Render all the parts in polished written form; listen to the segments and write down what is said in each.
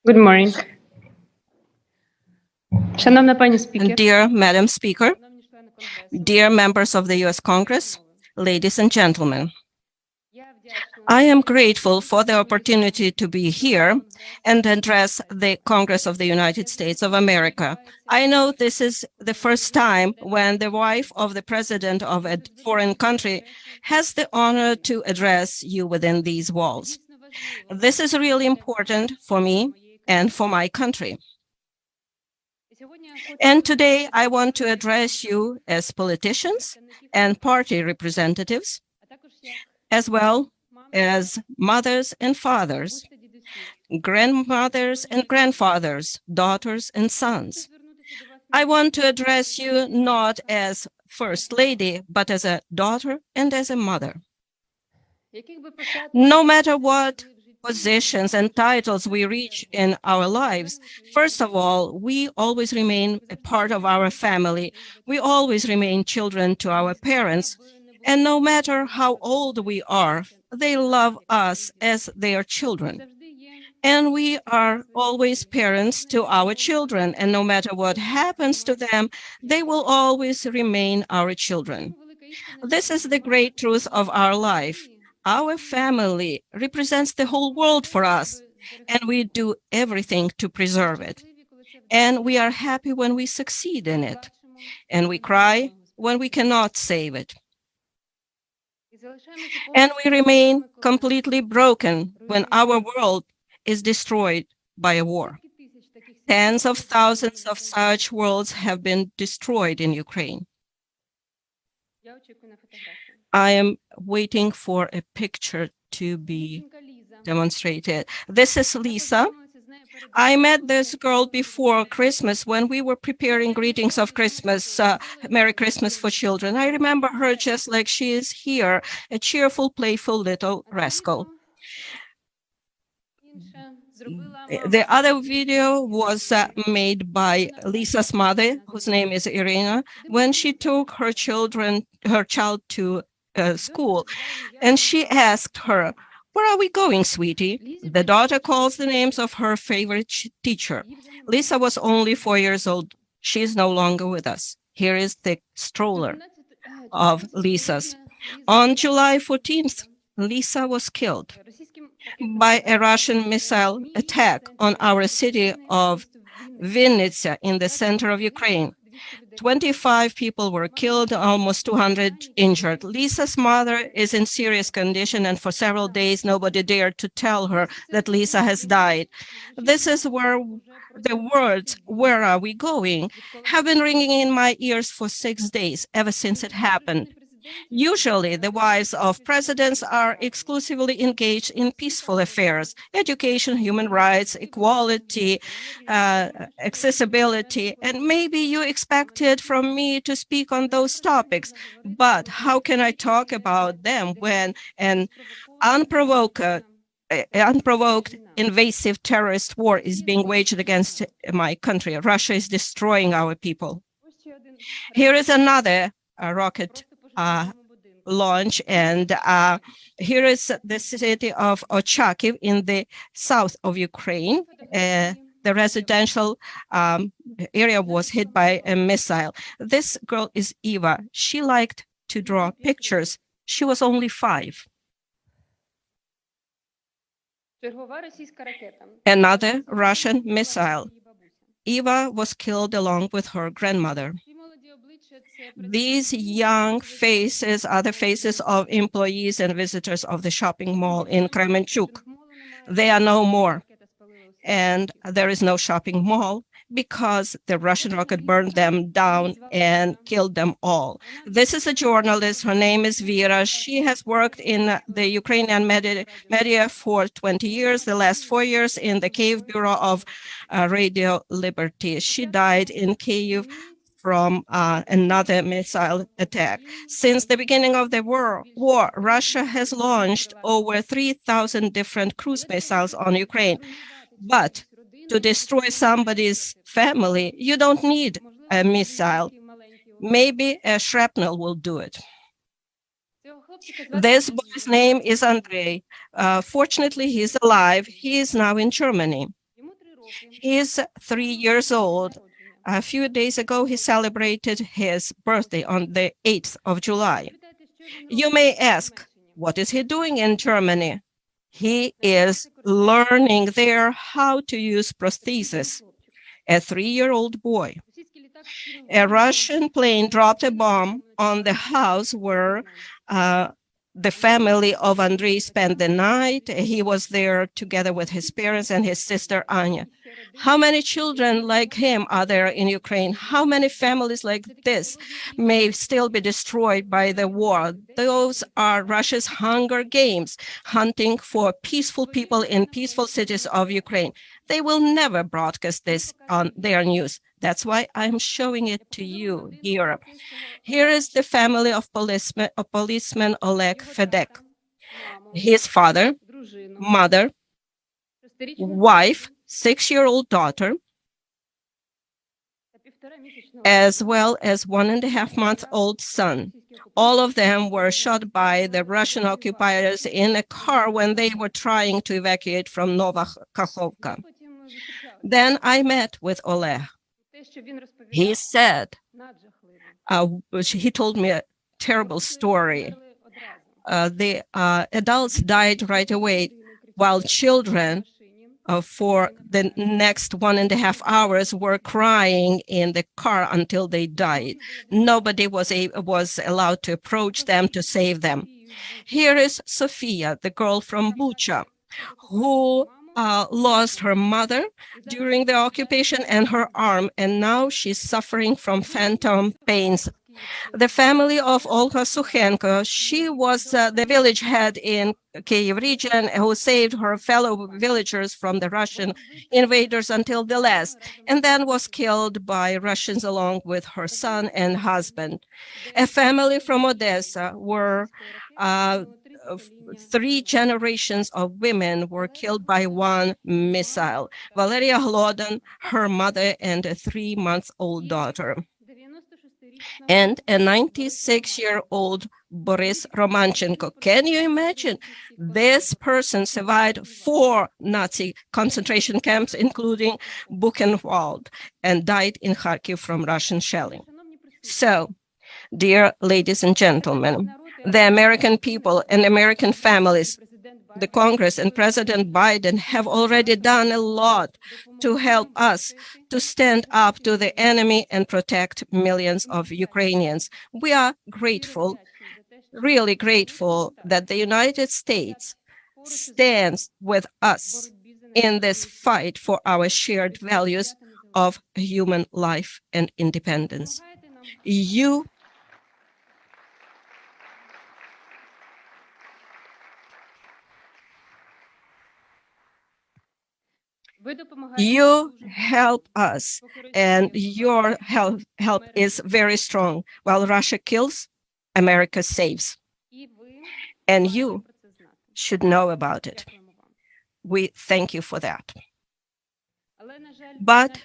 Good morning. Шановна пані спікер, Dear Madam Speaker, dear members of the US Congress, ladies and gentlemen, I am grateful for the opportunity to be here and address the Congress of the United States of America. I know this is the first time when the wife of the president of a foreign country has the honor to address you within these walls. This is really important for me and for my country. And today I want to address you as politicians and party representatives, as well as mothers and fathers, grandmothers and grandfathers, daughters and sons. I want to address you not as First Lady, but as a daughter and as a mother. No matter what positions and titles we reach in our lives, first of all, we always remain a part of our family. We always remain children to our parents. And no matter how old we are, they love us as their children. And we are always parents to our children. And no matter what happens to them, they will always remain our children. This is the great truth of our life. Our family represents the whole world for us, and we do everything to preserve it. And we are happy when we succeed in it, and we cry when we cannot save it. And we remain completely broken when our world is destroyed by a war. Tens of thousands of such worlds have been destroyed in Ukraine. I am waiting for a picture to be demonstrated. This is Lisa. I met this girl before Christmas when we were preparing greetings of Christmas, Merry Christmas for children. I remember her just like she is here, a cheerful, playful little rascal. The other video was made by Lisa's mother, whose name is Irina, when she took her child to school, and she asked her, "Where are we going, sweetie?" The daughter calls the names of her favorite teacher. Lisa was only 4 years old. She is no longer with us. Here is the stroller of Lisa's. On July 14th, Lisa was killed by a Russian missile attack on our city of Vinnytsia in the center of Ukraine. 25 people were killed, almost 200 injured. Lisa's mother is in serious condition, and for several days, nobody dared to tell her that Lisa has died. This is where the words, "Where are we going?" have been ringing in my ears for 6 days, ever since it happened. Usually, the wives of presidents are exclusively engaged in peaceful affairs, education, human rights, equality, accessibility, and maybe you expected from me to speak on those topics. But how can I talk about them when an unprovoked invasive terrorist war is being waged against my country? Russia is destroying our people. Here is another rocket launch, and here is the city of Ochakiv in the south of Ukraine. The residential area was hit by a missile. This girl is Eva. She liked to draw pictures. She was only 5. Another Russian missile. Eva was killed along with her grandmother. These young faces are the faces of employees and visitors of the shopping mall in Kremenchuk. They are no more. And there is no shopping mall because the Russian rocket burned them down and killed them all. This is a journalist. Her name is Vera. She has worked in the Ukrainian media for 20 years, the last 4 years in the Kyiv Bureau of Radio Liberty. She died in Kyiv from another missile attack. Since the beginning of the war, Russia has launched over 3,000 different cruise missiles on Ukraine. But to destroy somebody's family, you don't need a missile. Maybe a shrapnel will do it. This boy's name is Andrei. Fortunately, he's alive. He is now in Germany. He's 3 years old. A few days ago, he celebrated his birthday on the 8th of July. You may ask, what is he doing in Germany? He is learning there how to use prosthesis. A 3-year-old boy. A Russian plane dropped a bomb on the house where the family of Andrei spent the night. He was there together with his parents and his sister Anya. How many children like him are there in Ukraine? How many families like this may still be destroyed by the war? Those are Russia's Hunger Games, hunting for peaceful people in peaceful cities of Ukraine. They will never broadcast this on their news. That's why I'm showing it to you here. Here is the family of policeman Oleg Fedek. His father, mother, wife, 6-year-old daughter, as well as 1.5-month-old son. All of them were shot by the Russian occupiers in a car when they were trying to evacuate from Novokakhovka. Then I met with Oleg. He said, he told me a terrible story. The adults died right away, while children for the next 1.5 hours were crying in the car until they died. Nobody was allowed to approach them to save them. Here is Sofia, the girl from Bucha, who lost her mother during the occupation and her arm, and now she's suffering from phantom pains. The family of Olga Sukhenko, she was the village head in Kyiv region who saved her fellow villagers from the Russian invaders until the last, and then was killed by Russians along with her son and husband. A family from Odessa where 3 generations of women were killed by one missile. Valeria Hlodin, her mother, and a 3-month-old daughter. And a 96-year-old Boris Romanchenko. Can you imagine? This person survived 4 Nazi concentration camps, including Buchenwald, and died in Kharkiv from Russian shelling. So, dear ladies and gentlemen, the American people and American families, the Congress and President Biden have already done a lot to help us to stand up to the enemy and protect millions of Ukrainians. We are grateful, really grateful, that the United States stands with us in this fight for our shared values of human life and independence. You help us, and your help is very strong. While Russia kills, America saves. And you should know about it. We thank you for that. But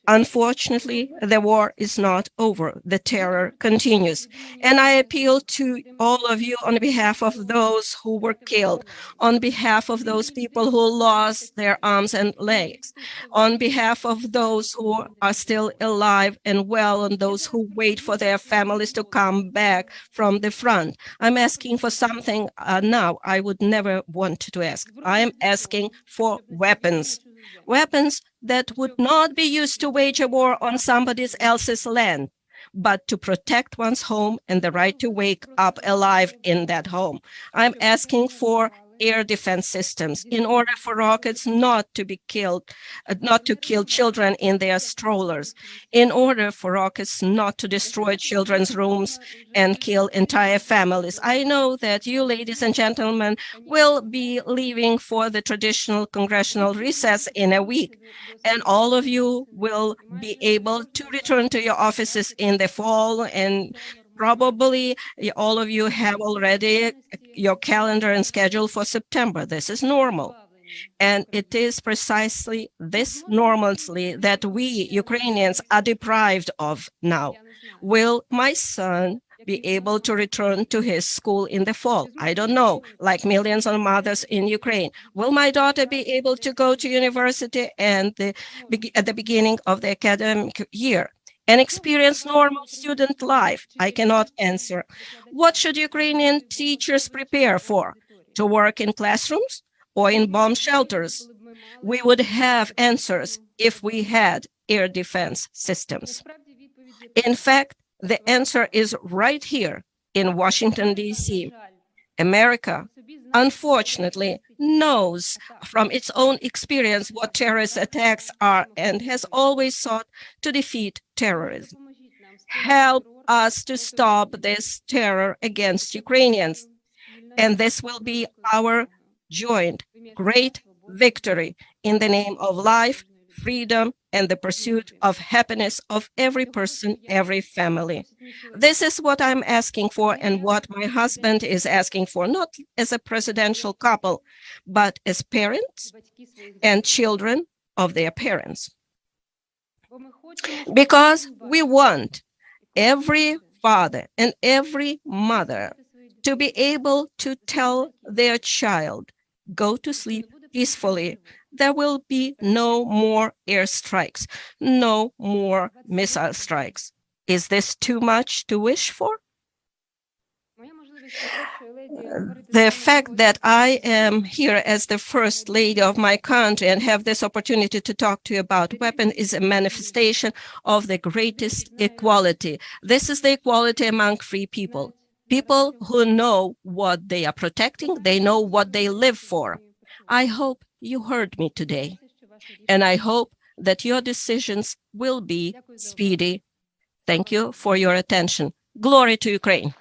unfortunately, the war is not over. The terror continues. And I appeal to all of you on behalf of those who were killed, on behalf of those people who lost their arms and legs, on behalf of those who are still alive and well, and those who wait for their families to come back from the front. I'm asking for something now I would never want to ask. I am asking for weapons. Weapons that would not be used to wage a war on somebody else's land, but to protect one's home and the right to wake up alive in that home. I'm asking for air defense systems in order for rockets not to kill children in their strollers, in order for rockets not to destroy children's rooms and kill entire families. I know that you, ladies and gentlemen, will be leaving for the traditional congressional recess in a week, and all of you will be able to return to your offices in the fall, and probably all of you have already your calendar and schedule for September. This is normal. And it is precisely this normalcy that we Ukrainians are deprived of now. Will my son be able to return to his school in the fall? I don't know, like millions of mothers in Ukraine. Will my daughter be able to go to university at the beginning of the academic year and experience normal student life? I cannot answer. What should Ukrainian teachers prepare for? To work in classrooms or in bomb shelters? We would have answers if we had air defense systems. In fact, the answer is right here in Washington, D.C. America, unfortunately, knows from its own experience what terrorist attacks are and has always sought to defeat terrorism. Help us to stop this terror against Ukrainians, and this will be our joint great victory in the name of life, freedom, and the pursuit of happiness of every person, every family. This is what I'm asking for and what my husband is asking for, not as a presidential couple, but as parents and children of their parents. Because we want every father and every mother to be able to tell their child, go to sleep peacefully. There will be no more airstrikes, no more missile strikes. Is this too much to wish for? The fact that I am here as the first lady of my country and have this opportunity to talk to you about weapons is a manifestation of the greatest equality. This is the equality among free people. People who know what they are protecting, they know what they live for. I hope you heard me today, and I hope that your decisions will be speedy. Thank you for your attention. Glory to Ukraine.